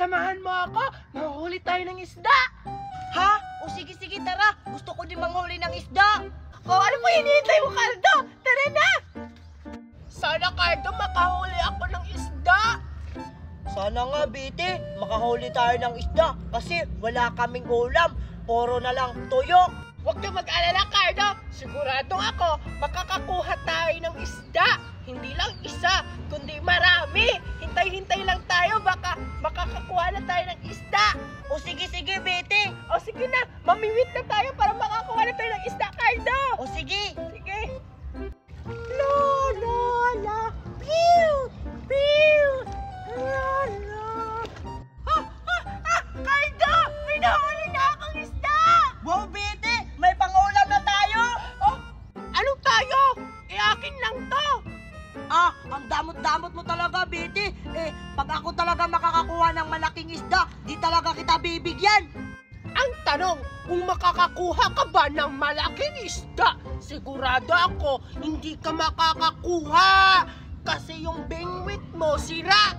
samahan mo ako. Manghuli tayo ng isda. Ha? O sige, tara. Gusto ko din manghuli ng isda. O ano po hinihintay mo, Cardo? Tara na! Sana, Cardo, makahuli ako ng isda. Sana nga, Bete, makahuli tayo ng isda. Kasi wala kaming ulam. Puro na lang tuyo. Huwag kang mag-alala, Cardo. Sigurado ako, makakakuha tayo ng isda. Hindi lang isa, kundi marami. Hintay-hintay lang tayo, baka makakakuha na tayo ng isda. O sige, Bete. O sige na, mamimit na tayo para makakuha na tayo ng isda, Cardo. O sige. Sige. La, la, la. Pew, pew. La, la. Cardo! May nahuli na akong isda! Wow, Bete, may pangulam na tayo. Oh, anong tayo? Akin lang to. Ang damot-damot mo talaga, Bete. Pag ako talaga makakakuha ng malaking isda, di talaga kita bibigyan. Ang tanong, kung makakakuha ka ba ng malaking isda? Sigurado ako, hindi ka makakakuha. Kasi yung bingwit mo sira.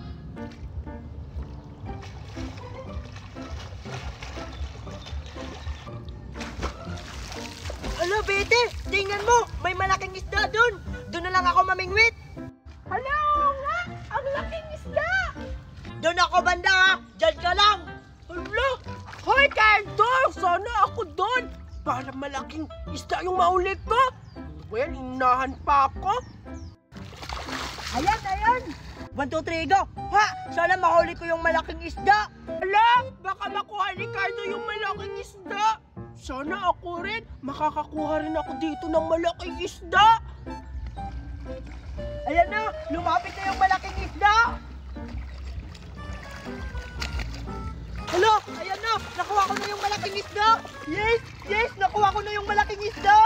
Hala, Bete, tingnan mo, may malaking isda dun. Doon na lang ako mamingwit. Hala nga, ang laking isda. Doon ako banda, ha? Diyan ka lang. Hala, hoy Cardo, sana ako doon. Para malaking isda yung mauli ko. Well, inahan pa ako. Ayan. 1, 2, 3, go. Ha, sana mahuli ko yung malaking isda. Hala, baka makuha ni Cardo yung malaking isda. Sana ako rin, makakakuha rin ako dito ng malaking isda. Ayan na, lumapit na yung malaking isda. Hala, ayan na, nakuha ko na yung malaking isda. Yes, nakuha ko na yung malaking isda.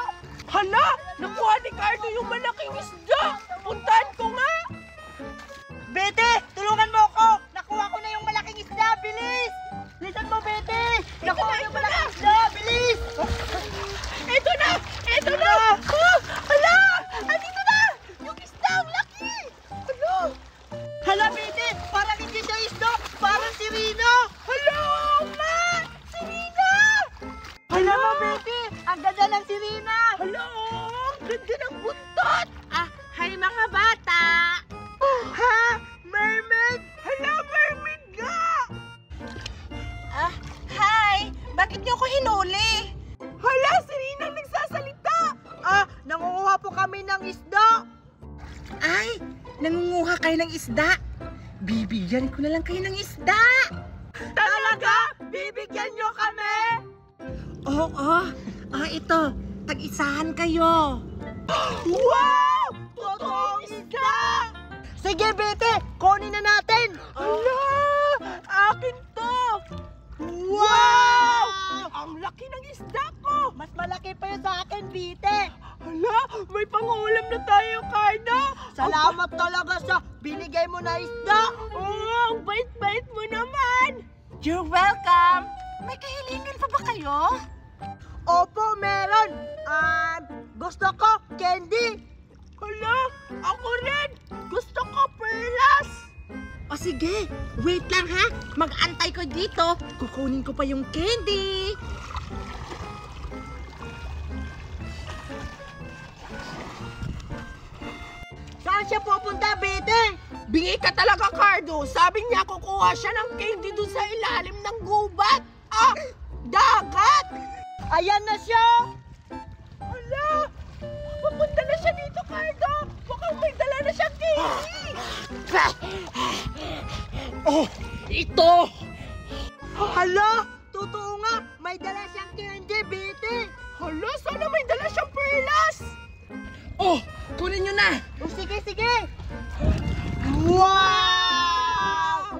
Hala, nakuha ni Cardo yung malaking isda. Puntahan ko nga. Bete, tulungan mo ako. Nakuha ko na yung malaking isda, bilis. Bilisan mo, Bete. Nakuha ko yung malaking isda, bilis. Ito na. Oh, hala, andito na. Yung isda, ang laki. Hala, Bete, parang hindi siya isda. Parang sirena. Hala, nga, sirena. Hala mo, Bete, ang ganda ng sirena. Hala, ang ganda ng buntot. Hi mga bata. Ha? Mermaid? Hala, mermaid nga. Hi! Bakit niyo ako hinuli? Hala, sirena nagsasalita. Nangunguha po kami ng isda. Ay, nangunguha kayo ng isda. Bibigyan ko na lang kayo ng isda. Talaga? Bibigyan nyo kami? Oo. Ito. Tag-isahan kayo. Wow! Totoong isda! Sige, Bete, kunin na natin. Hala! Akin to! Wow! Ang laki ng isda ko! Mas malaki pa yun sa akin, Bete. Hala! May pangulam na tayo, Cardo! Salamat talaga sa binigay mo na isda. Ang bait-bait mo naman! You're welcome. May kahilingan pa ba kayo? Opo, meron. Gusto ko candy. Hala! Ako rin! Gusto ko perlas! O sige, wait lang ha. Mag-antay ko dito. Kukunin ko pa yung candy. Saan siya pupunta, Bete? Bingi ka talaga, Cardo! Sabi niya kukuha siya ng candy dun sa ilalim ng gubat! Dagat! Ayan na siya. Hala! Papunta na siya dito, Cardo! Mukhang may dala na siyang candy! Ito! Hala, totoo nga. May dala siyang candy, Bete. Hala, sana may dala siyang perlas! Kunin nyo na. Sige. Wow!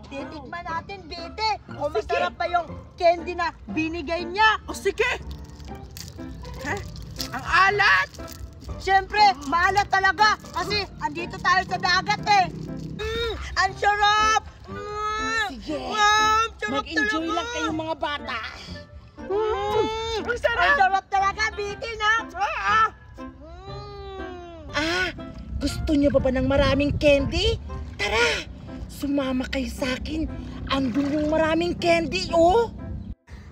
Titikman natin, Bete. Kung masarap pa yung candy na binigay niya. Sige! Ang alat! Siyempre, maalat talaga. Kasi andito tayo sa dagat eh. Ang sarap! Sige. Wow, sarap Mag-enjoy talaga. lang kayong mga bata. Ang sarap! Ang sarap talaga, Bete, na. Gusto nyo pa ba ng maraming candy? Tara, sumama kayo sa akin. Andun yung maraming candy, oh.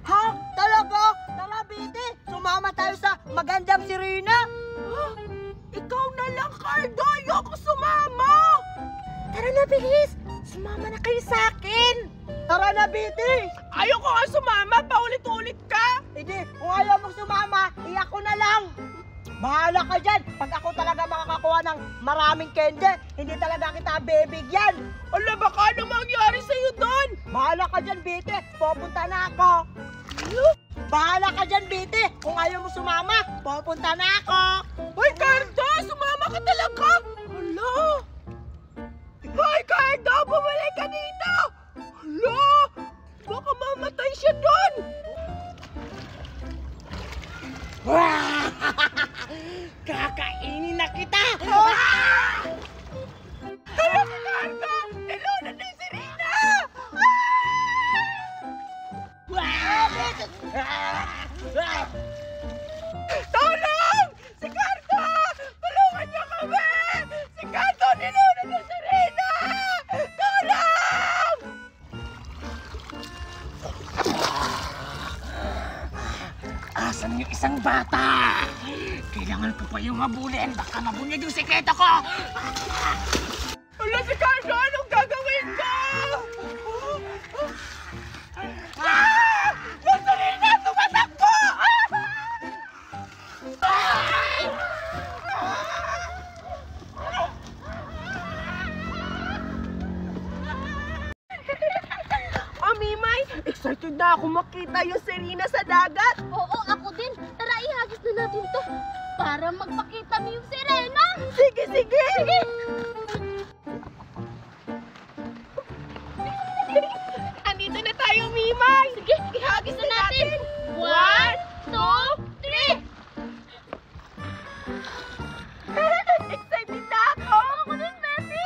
Ha? Talaga? Tara, Bete. Sumama tayo sa magandang Serena. Ikaw na lang, Cardo! Ayoko sumama! Tara na, bilis. Sumama na kayo sa akin. Tara na, Bete. Ayoko nga sumama! Paulit-ulit ka! Hindi, kung ayaw mong sumama, iyak ko na lang. Bahala ka dyan. Pag ako talaga makakakuha ng maraming candy, hindi talaga kita bibigyan. Ala, baka ano mangyari sa'yo doon? Bahala ka dyan, Bete. Pupunta na ako. Bahala ka dyan, Bete. Kung ayaw mo sumama, pupunta na ako. Hoy, Cardo! Sumama ka talaga! Hala! Hoy, Cardo! Bumalik ka dito! Hala! Baka mamatay siya doon! Kakainin na kita. Hala si Cardo! Nilunan ng sirena! Tulong! Si Cardo! Tulungan niyo kami! Si Cardo nilunan ng sirena! Tulong! Asan yung isang bata? Kailangan ko pa yung habulin. Baka mabunyag yung sekreto ko. Hala si Cardo! Anong gagawin ko? Yung sirena! Tumatakbo! Mimay, excited na ako makita yung sirena sa dagat. Oo, ako din. Tara, ihagis na natin to para magpakita mo yung sirena. Sige, sige! Sige! Andito na tayo, Mimay! Sige, ihagis na natin. 1, 2, 3! Excited na ako! Ako din, Betty!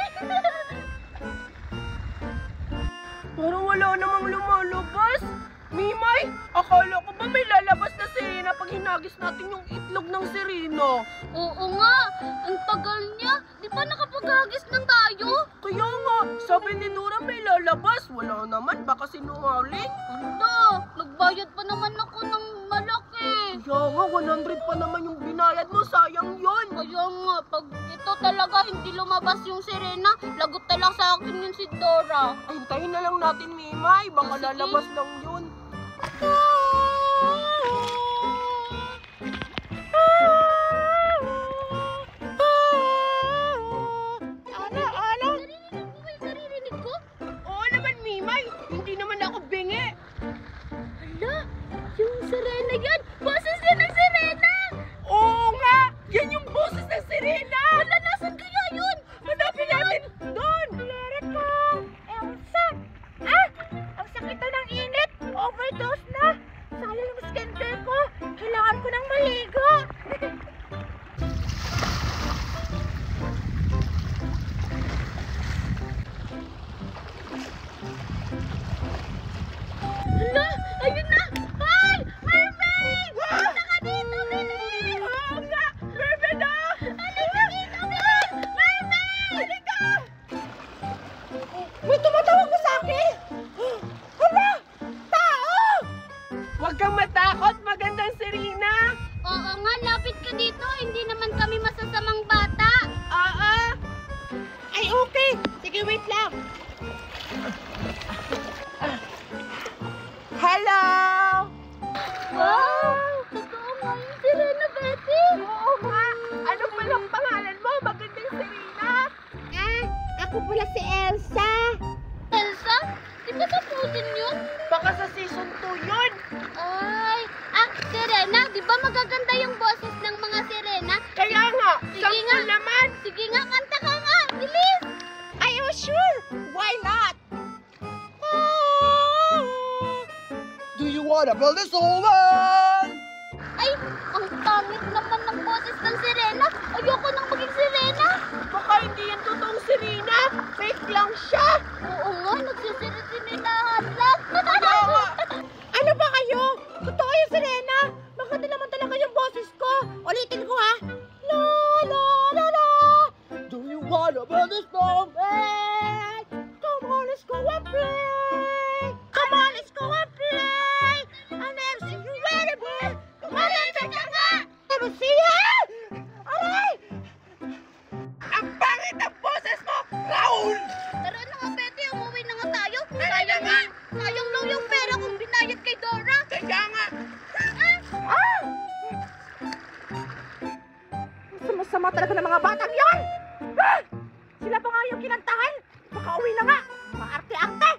Parang wala namang lumalabas. Mimay, akala ko ba may lalabas na sirena pag hinagis natin yung itlog ng sirena? Oo nga, ang tagal niya. Di ba nakapaghagis na tayo? Kaya nga, sabi ni Nora may lalabas. Wala naman, baka sinungaling. Ano? Nagbayad pa naman ako ng malaki. Kaya nga, 100 pa naman yung binayad mo. Sayang yun. Kaya nga, pag ito talaga hindi lumabas yung sirena, lagot na lang sa akin yun si Dora. Ay, hintayin na lang natin, Mimay. Baka Sige. lalabas lang yun. Naririnig mo ba yung naririnig ko? Oo naman, Mimay. Hindi naman ako bingi. Hala, yung sirena yan! Boses yan ng sirena! Oo nga! Yan yung boses ng sirena! Hala, nasan kaya yun? Hanapin natin doon! Erika! Elsa! Ah! Ang sakit na ng init! Overdose na! Sayang yung skincare ko! Kailangan ko ng maligo! Hala, ayun na! Ay! Mermaid! Punta ka dito, bilis! Oo nga! Mermaid ah! Halika dito, bilis! Mermaid! Halika! May tumatawag mo sa akin! Hala! Tao! Huwag kang matakot! Magandang sirena! Oo nga, lapit ka dito. Hindi naman kami masasamang bata. Oo! Ay, okay! Sige, wait lang! Hello! Wow! Totoo nga yung sirena, Betty. Oo nga! Ano palang pangalan mo? Magandang sirena! Ah! Ako pala si Elsa! Elsa? Di ba tapusin yun? Baka sa season 2 yun! Ay, sirena. Di ba magaganda yung boses ng mga sirena? Kaya nga! Sige Sample nga. naman! Sige nga, kanta ka nga. Bilis! Ay, oh sure! Why not? Do you wanna build a snowman? Ay, ang pangit naman ng boses ng sirena. Ayoko nang maging sirena. Baka hindi yan totoong sirena! Fake lang siya! Oo nga, nagsisirisinenahan lang. Kaya nga! Ano ba kayo? Totoo yung sirena! Maganda naman talaga yung boses ko! Ulitin ko ha! La la la la! Do you wanna build a snowman? Come on, and play! Come on, let's go and play! Ang MC, you ready, boy? Kumalitin ka nga! MC, aray! Ang pangit ang boses mo, Raul! Tara na nga, Betty. Umuwi na nga tayo. Sayang nga. Sayang lang yung pera kung binayad kay Dora. Kaya nga, Sama talaga ng mga batang yan! Ah! Sila pa nga yung kinantahan! Makauwi na nga! Mga arte-arte!